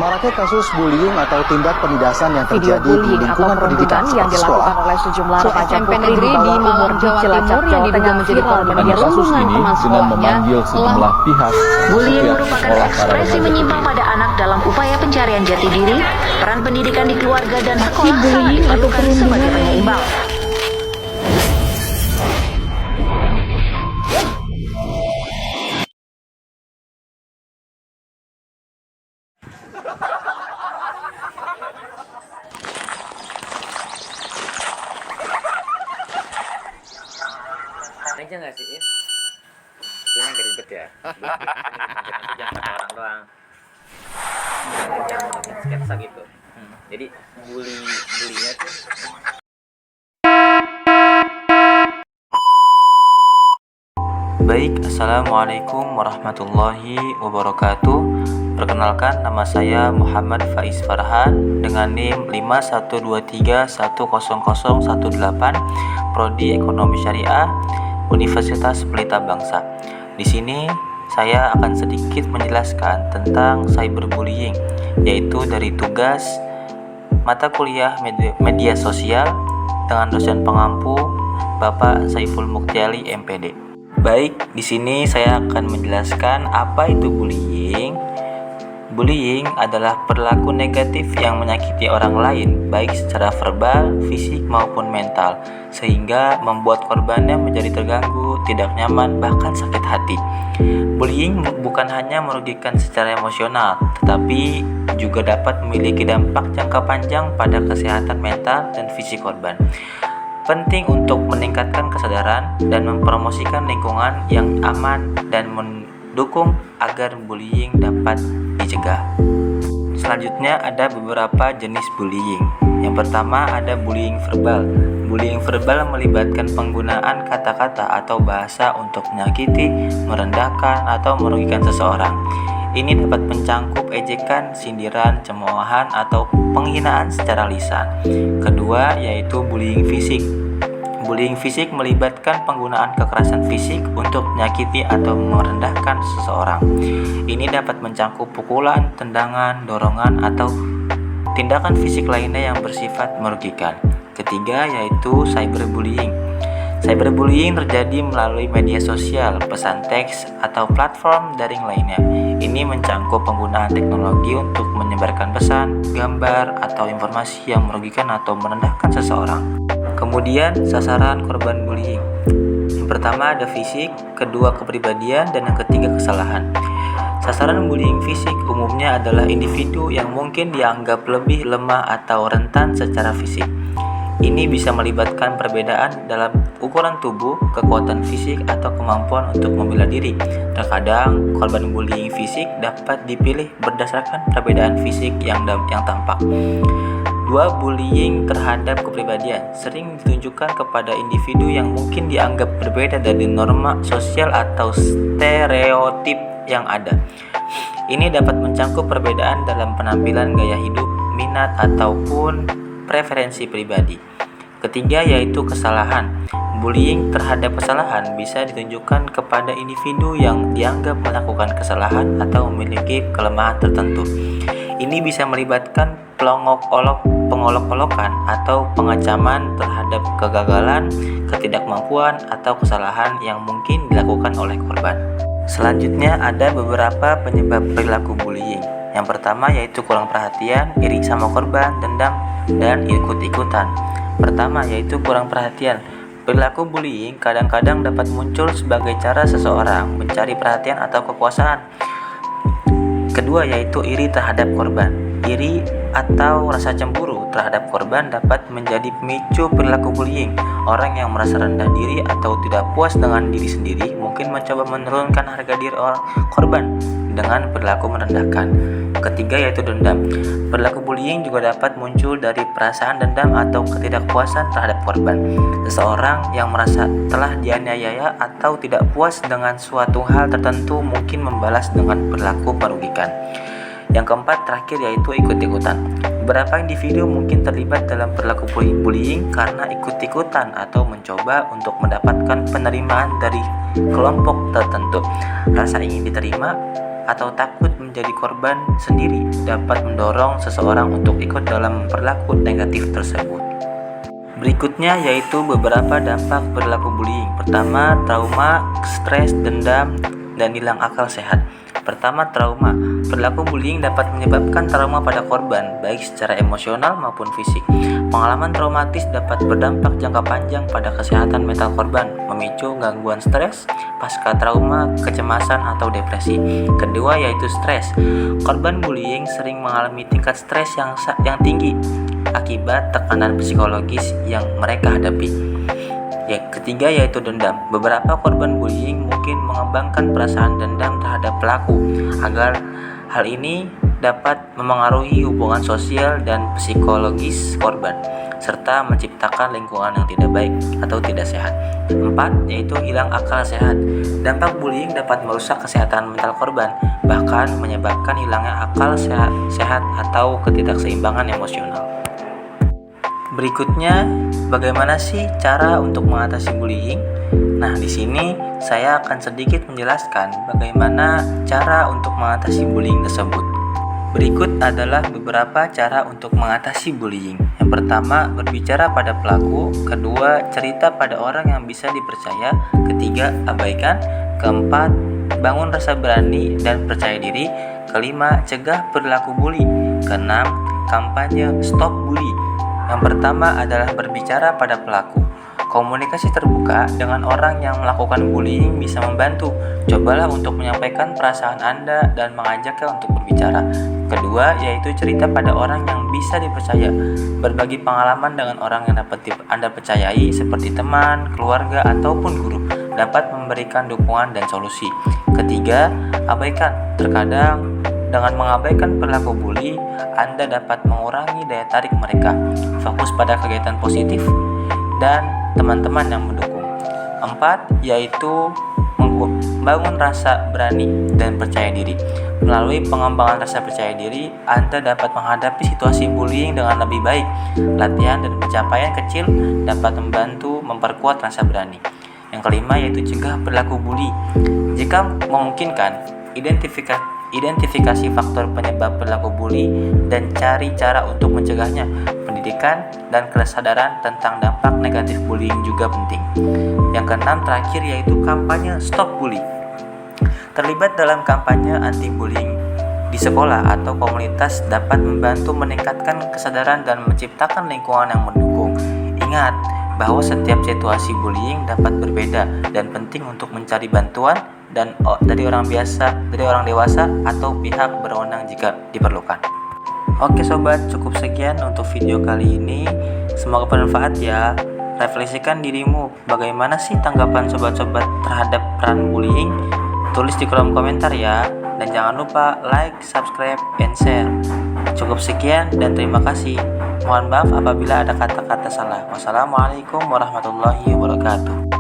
Maraknya kasus bullying atau tindak penindasan yang Video terjadi di lingkungan pendidikan yang seperti sekolah. dilakukan oleh sejumlah remaja SMP putri negeri di di bawah Malang, umur di Jawa Cilacap, Timur yang Jawa diduga Tengah menjadi viral korban di Pada media kasus sosial. ini dengan memanggil sejumlah pihak Bullying pihak merupakan sekolah para ekspresi remaja menyimpang putri. pada anak dalam upaya pencarian jati diri. Peran pendidikan di keluarga dan sekolah sangat bullying atau diperlukan sebagai penyeimbang. Aja nggak sih, Is? Ini nggak ribet ya. Nanti jangan kata orang doang. Jangan bikin sketsa gitu. Jadi bullynya tuh Baik, Assalamualaikum warahmatullahi wabarakatuh. Perkenalkan, nama saya Muhammad Faiz Farhan dengan NIM 5123100118, Prodi Ekonomi Syariah, Universitas Pelita Bangsa. Di sini saya akan sedikit menjelaskan tentang cyberbullying, yaitu dari tugas mata kuliah media sosial dengan dosen pengampu Bapak Saiful Muktiali MPD. Baik, di sini saya akan menjelaskan apa itu bullying. Bullying adalah perilaku negatif yang menyakiti orang lain, baik secara verbal, fisik maupun mental, sehingga membuat korbannya menjadi terganggu, tidak nyaman, bahkan sakit hati. Bullying bukan hanya merugikan secara emosional, tetapi juga dapat memiliki dampak jangka panjang pada kesehatan mental dan fisik korban. Penting untuk meningkatkan kesadaran dan mempromosikan lingkungan yang aman dan mendukung agar bullying dapat dicegah. Selanjutnya ada beberapa jenis bullying. Yang pertama ada bullying verbal. Bullying verbal melibatkan penggunaan kata-kata atau bahasa untuk menyakiti, merendahkan, atau merugikan seseorang. Ini dapat mencangkup ejekan, sindiran, cemoohan, atau penghinaan secara lisan. Kedua yaitu bullying fisik. Bullying fisik melibatkan penggunaan kekerasan fisik untuk menyakiti atau merendahkan seseorang. Ini dapat mencangkup pukulan, tendangan, dorongan, atau tindakan fisik lainnya yang bersifat merugikan. Ketiga yaitu cyberbullying. Cyberbullying terjadi melalui media sosial, pesan teks, atau platform daring lainnya. Ini mencangkup penggunaan teknologi untuk menyebarkan pesan, gambar, atau informasi yang merugikan atau merendahkan seseorang. Kemudian sasaran korban bullying. Yang pertama ada fisik, kedua kepribadian, dan yang ketiga kesalahan. Sasaran bullying fisik umumnya adalah individu yang mungkin dianggap lebih lemah atau rentan secara fisik. Ini bisa melibatkan perbedaan dalam ukuran tubuh, kekuatan fisik, atau kemampuan untuk membela diri. Terkadang, korban bullying fisik dapat dipilih berdasarkan perbedaan fisik yang tampak. Dua, bullying terhadap kepribadian sering ditunjukkan kepada individu yang mungkin dianggap berbeda dari norma sosial atau stereotip yang ada. Ini dapat mencangkup perbedaan dalam penampilan, gaya hidup, minat, ataupun preferensi pribadi. Ketiga yaitu kesalahan. Bullying terhadap kesalahan bisa ditunjukkan kepada individu yang dianggap melakukan kesalahan atau memiliki kelemahan tertentu. Ini bisa melibatkan pengolok-olokan atau pengecaman terhadap kegagalan, ketidakmampuan, atau kesalahan yang mungkin dilakukan oleh korban. Selanjutnya ada beberapa penyebab perilaku bullying. Yang pertama yaitu kurang perhatian, iri sama korban, dendam, dan ikut-ikutan. Pertama yaitu kurang perhatian. Perilaku bullying kadang-kadang dapat muncul sebagai cara seseorang mencari perhatian atau kekuasaan. Kedua yaitu iri terhadap korban. Iri atau rasa cemburu terhadap korban dapat menjadi pemicu perilaku bullying. Orang yang merasa rendah diri atau tidak puas dengan diri sendiri mungkin mencoba menurunkan harga diri korban dengan perilaku merendahkan. Ketiga yaitu dendam. Perilaku bullying juga dapat muncul dari perasaan dendam atau ketidakpuasan terhadap korban. Seseorang yang merasa telah dianiaya atau tidak puas dengan suatu hal tertentu mungkin membalas dengan perilaku merugikan. Yang keempat terakhir yaitu ikut-ikutan. Beberapa individu mungkin terlibat dalam perilaku bullying karena ikut-ikutan atau mencoba untuk mendapatkan penerimaan dari kelompok tertentu. Rasa ingin diterima atau takut menjadi korban sendiri dapat mendorong seseorang untuk ikut dalam perilaku negatif tersebut. Berikutnya yaitu beberapa dampak perilaku bullying. Pertama, trauma, stres, dendam, dan hilang akal sehat. Pertama, trauma. Perilaku bullying dapat menyebabkan trauma pada korban, baik secara emosional maupun fisik. Pengalaman traumatis dapat berdampak jangka panjang pada kesehatan mental korban, memicu gangguan stres, pasca trauma, kecemasan, atau depresi. Kedua yaitu stres. Korban bullying sering mengalami tingkat stres yang tinggi akibat tekanan psikologis yang mereka hadapi. Yang ketiga yaitu dendam. Beberapa korban bullying mungkin mengembangkan perasaan dendam terhadap pelaku agar hal ini dapat memengaruhi hubungan sosial dan psikologis korban serta menciptakan lingkungan yang tidak baik atau tidak sehat. 4 yaitu hilang akal sehat. Dampak bullying dapat merusak kesehatan mental korban, bahkan menyebabkan hilangnya akal sehat atau ketidakseimbangan emosional. Berikutnya, bagaimana sih cara untuk mengatasi bullying? Nah, di sini saya akan sedikit menjelaskan bagaimana cara untuk mengatasi bullying tersebut. Berikut adalah beberapa cara untuk mengatasi bullying. Yang pertama, berbicara pada pelaku. Kedua, cerita pada orang yang bisa dipercaya. Ketiga, abaikan. Keempat, bangun rasa berani dan percaya diri. Kelima, cegah perilaku bully. Keenam, kampanye stop bully. Yang pertama adalah berbicara pada pelaku. Komunikasi terbuka dengan orang yang melakukan bullying bisa membantu. Cobalah untuk menyampaikan perasaan Anda dan mengajaknya untuk berbicara. Kedua, yaitu cerita pada orang yang bisa dipercaya. Berbagi pengalaman dengan orang yang dapat Anda percayai seperti teman, keluarga, ataupun guru dapat memberikan dukungan dan solusi. Ketiga, abaikan. Terkadang dengan mengabaikan perilaku bully, Anda dapat mengurangi daya tarik mereka. Fokus pada kegiatan positif dan teman-teman yang mendukung. 4 yaitu membangun rasa berani dan percaya diri. Melalui pengembangan rasa percaya diri, Anda dapat menghadapi situasi bullying dengan lebih baik. Latihan dan pencapaian kecil dapat membantu memperkuat rasa berani. Yang kelima yaitu cegah perilaku bully. Jika memungkinkan, identifikasi faktor penyebab perilaku bully dan cari cara untuk mencegahnya. Pendidikan dan kesadaran tentang dampak negatif bullying juga penting. Yang keenam terakhir yaitu kampanye stop bully. Terlibat dalam kampanye anti-bullying di sekolah atau komunitas dapat membantu meningkatkan kesadaran dan menciptakan lingkungan yang mendukung. Ingat bahwa setiap situasi bullying dapat berbeda dan penting untuk mencari bantuan dari orang dewasa atau pihak berwenang jika diperlukan. Oke sobat, cukup sekian untuk video kali ini. Semoga bermanfaat ya. Refleksikan dirimu, bagaimana sih tanggapan sobat-sobat terhadap peran bullying? Tulis di kolom komentar ya. Dan jangan lupa like, subscribe, and share. Cukup sekian dan terima kasih. Mohon maaf apabila ada kata-kata salah. Wassalamualaikum warahmatullahi wabarakatuh.